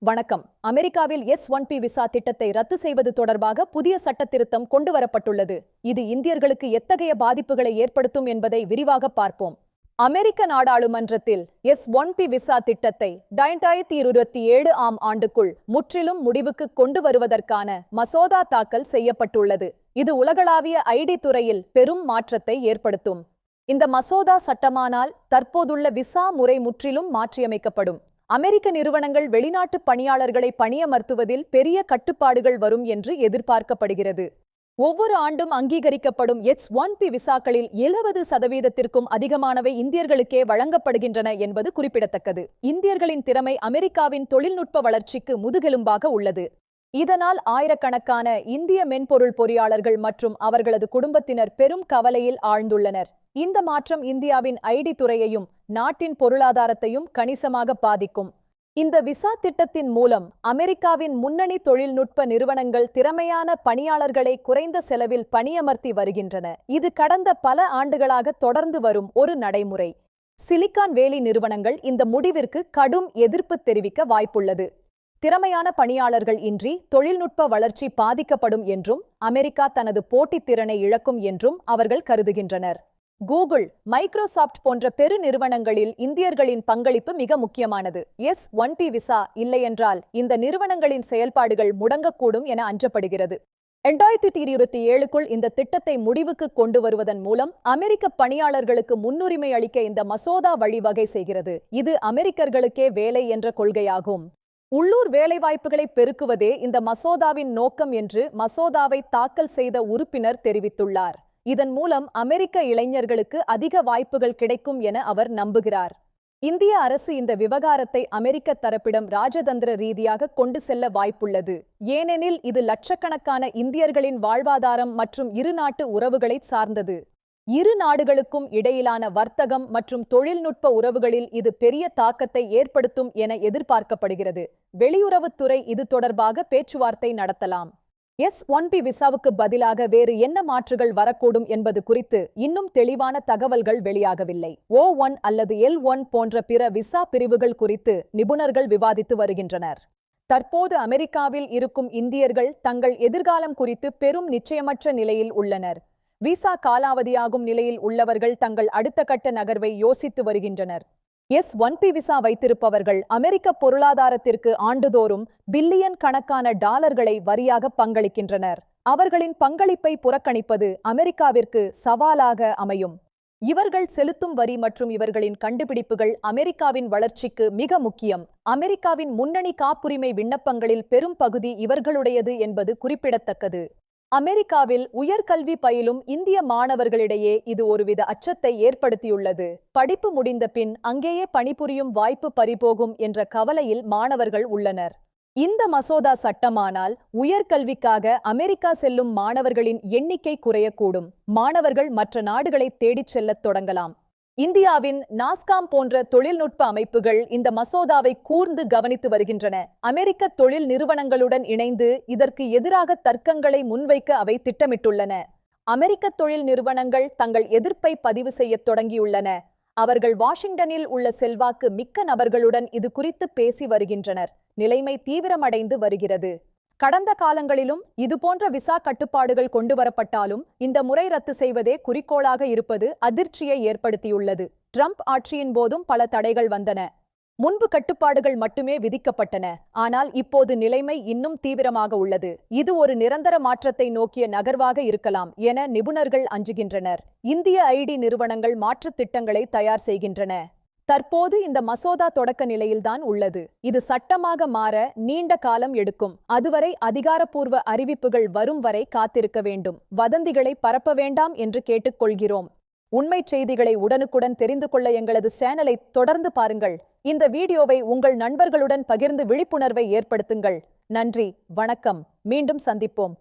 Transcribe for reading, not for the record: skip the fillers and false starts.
வணக்கம். அமெரிக்காவில் S-1P visa திட்டத்தை ரத்து செய்வது தொடர்பாக புதிய சட்டத்திருத்தம் கொண்டுவரப்பட்டுள்ளது. இது இந்தியர்களுக்கு எத்தகைய பாதிப்புகளை ஏற்படுத்தும் என்பதை விரிவாக பார்ப்போம். அமெரிக்க நாடாளுமன்றத்தில் S-1P விசா திட்டத்தை 2027 ஆம் ஆண்டுக்குள் முற்றிலும் முடிவுக்கு கொண்டு வருவதற்கான மசோதா தாக்கல் செய்யப்பட்டுள்ளது. இது உலகளாவிய ஐடி துறையில் பெரும் மாற்றத்தை ஏற்படுத்தும். இந்த மசோதா சட்டமானால் தற்போதுள்ள விசா முறை முற்றிலும் மாற்றியமைக்கப்படும். அமெரிக்க நிறுவனங்கள் வெளிநாட்டு பணியாளர்களை பணியமர்த்துவதில் பெரிய கட்டுப்பாடுகள் வரும் என்று எதிர்பார்க்கப்படுகிறது. ஒவ்வொரு ஆண்டும் அங்கீகரிக்கப்படும் S-1P விசாக்களில் 70% அதிகமானவை இந்தியர்களுக்கே வழங்கப்படுகின்றன என்பது குறிப்பிடத்தக்கது. இந்தியர்களின் திறமை அமெரிக்காவின் தொழில்நுட்ப வளர்ச்சிக்கு முதுகெலும்பாக உள்ளது. இதனால் ஆயிரக்கணக்கான இந்திய மென்பொருள் பொறியாளர்கள் மற்றும் அவர்களது குடும்பத்தினர் பெரும் கவலையில் ஆழ்ந்துள்ளனர். இந்த மாற்றம் இந்தியாவின் ஐடி துறையையும் நாட்டின் பொருளாதாரத்தையும் கணிசமாக பாதிக்கும். இந்த விசா திட்டத்தின் மூலம் அமெரிக்காவின் முன்னணி தொழில்நுட்ப நிறுவனங்கள் திறமையான பணியாளர்களை குறைந்த செலவில் பணியமர்த்தி வருகின்றன. இது கடந்த பல ஆண்டுகளாக தொடர்ந்து வரும் ஒரு நடைமுறை. சிலிகான் வேலி நிறுவனங்கள் இந்த முடிவிற்கு கடும் எதிர்ப்பு தெரிவிக்க வாய்ப்புள்ளது. திறமையான பணியாளர்கள் இன்றி தொழில்நுட்ப வளர்ச்சி பாதிக்கப்படும் என்றும் அமெரிக்கா தனது போட்டித்திறனை இழக்கும் என்றும் அவர்கள் கருதுகின்றனர். கூகுள், மைக்ரோசாப்ட் போன்ற பெரு நிறுவனங்களில் இந்தியர்களின் பங்களிப்பு மிக முக்கியமானது. S-1P விசா இல்லையென்றால் இந்த நிறுவனங்களின் செயல்பாடுகள் முடங்கக்கூடும் என அஞ்சப்படுகிறது. 2027க்குள் இந்த திட்டத்தை முடிவுக்கு கொண்டு வருவதன் மூலம் அமெரிக்க பணியாளர்களுக்கு முன்னுரிமை அளிக்க இந்த மசோதா வழிவகை செய்கிறது. இது அமெரிக்கர்களுக்கே வேலை என்ற கொள்கையாகும். உள்ளூர் வேலைவாய்ப்புகளை பெருக்குவதே இந்த மசோதாவின் நோக்கம் என்று மசோதாவை தாக்கல் செய்த உறுப்பினர் தெரிவித்துள்ளார். இதன் மூலம் அமெரிக்க இளைஞர்களுக்கு அதிக வாய்ப்புகள் கிடைக்கும் என அவர் நம்புகிறார். இந்திய அரசு இந்த விவகாரத்தை அமெரிக்க தரப்பிடம் ராஜதந்திர ரீதியாக கொண்டு செல்ல வாய்ப்புள்ளது. ஏனெனில் இது லட்சக்கணக்கான இந்தியர்களின் வாழ்வாதாரம் மற்றும் இரு நாட்டு உறவுகளை சார்ந்தது. இரு நாடுகளுக்கும் இடையிலான வர்த்தகம் மற்றும் தொழில்நுட்ப உறவுகளில் இது பெரிய தாக்கத்தை ஏற்படுத்தும் என எதிர்பார்க்கப்படுகிறது. வெளியுறவுத்துறை இது தொடர்பாக பேச்சுவார்த்தை நடத்தலாம். S-1P விசாவுக்கு பதிலாக வேறு என்ன மாற்றுகள் வரக்கூடும் என்பது குறித்து இன்னும் தெளிவான தகவல்கள் வெளியாகவில்லை. O-1 அல்லது L-1 போன்ற பிற விசா பிரிவுகள் குறித்து நிபுணர்கள் விவாதித்து வருகின்றனர். தற்போது அமெரிக்காவில் இருக்கும் இந்தியர்கள் தங்கள் எதிர்காலம் குறித்து பெரும் நிச்சயமற்ற நிலையில் உள்ளனர். விசா காலாவதியாகும் நிலையில் உள்ளவர்கள் தங்கள் அடுத்த கட்ட நகர்வை யோசித்து வருகின்றனர். S-1P விசா வைத்திருப்பவர்கள் அமெரிக்க பொருளாதாரத்திற்கு ஆண்டுதோறும் பில்லியன் கணக்கான டாலர்களை வரியாக பங்களிக்கின்றனர். அவர்களின் பங்களிப்பை புறக்கணிப்பது அமெரிக்காவிற்கு சவாலாக அமையும். இவர்கள் செலுத்தும் வரி மற்றும் இவர்களின் கண்டுபிடிப்புகள் அமெரிக்காவின் வளர்ச்சிக்கு மிக முக்கியம். அமெரிக்காவின் முன்னணி காப்புரிமை விண்ணப்பங்களில் பெரும் பகுதி இவர்களுடையது என்பது குறிப்பிடத்தக்கது. அமெரிக்காவில் உயர்கல்வி பயிலும் இந்திய மாணவர்களிடையே இது ஒருவித அச்சத்தை ஏற்படுத்தியுள்ளது. படிப்பு முடிந்த பின் அங்கேயே பணிபுரியும் வாய்ப்பு பறிபோகும் என்ற கவலையில் மாணவர்கள் உள்ளனர். இந்த மசோதா சட்டமானால் உயர்கல்விக்காக அமெரிக்கா செல்லும் மாணவர்களின் எண்ணிக்கை குறையக்கூடும். மாணவர்கள் மற்ற நாடுகளை தேடிச் செல்லத் தொடங்கலாம். இந்தியாவின் நாஸ்காம் போன்ற தொழில்நுட்ப அமைப்புகள் இந்த மசோதாவை கூர்ந்து கவனித்து வருகின்றன. அமெரிக்க தொழில் நிறுவனங்களுடன் இணைந்து இதற்கு எதிராக தர்க்கங்களை முன்வைக்க அவை திட்டமிட்டுள்ளன. அமெரிக்க தொழில் நிறுவனங்கள் தங்கள் எதிர்ப்பை பதிவு செய்யத் தொடங்கியுள்ளன. அவர்கள் வாஷிங்டனில் உள்ள செல்வாக்கு மிக்க நபர்களுடன் இது குறித்து பேசி வருகின்றனர். நிலைமை தீவிரமடைந்து வருகிறது. கடந்த காலங்களிலும் இதுபோன்ற விசா கட்டுப்பாடுகள் கொண்டுவரப்பட்டாலும் இந்த முறை ரத்து செய்வதே குறிக்கோளாக இருப்பது அதிர்ச்சியை ஏற்படுத்தியுள்ளது. ட்ரம்ப் ஆட்சியின் போதும் பல தடைகள் வந்தன. முன்பு கட்டுப்பாடுகள் மட்டுமே விதிக்கப்பட்டன. ஆனால் இப்போது நிலைமை இன்னும் தீவிரமாக உள்ளது. இது ஒரு நிரந்தர மாற்றத்தை நோக்கிய நகர்வாக இருக்கலாம் என நிபுணர்கள் அஞ்சுகின்றனர். இந்திய ஐடி நிறுவனங்கள் மாற்றுத் திட்டங்களை தயார் செய்கின்றன. தற்போது இந்த மசோதா தொடக்க நிலையில்தான் உள்ளது. இது சட்டமாக மாற நீண்ட காலம் எடுக்கும். அதுவரை அதிகாரப்பூர்வ அறிவிப்புகள் வரும் வரை காத்திருக்க வேண்டும். வதந்திகளை பரப்ப வேண்டாம் என்று கேட்டுக்கொள்கிறோம். உண்மைச் செய்திகளை உடனுக்குடன் தெரிந்து கொள்ள எங்களது சேனலை தொடர்ந்து பாருங்கள். இந்த வீடியோவை உங்கள் நண்பர்களுடன் பகிர்ந்து விழிப்புணர்வை ஏற்படுத்துங்கள். நன்றி, வணக்கம். மீண்டும் சந்திப்போம்.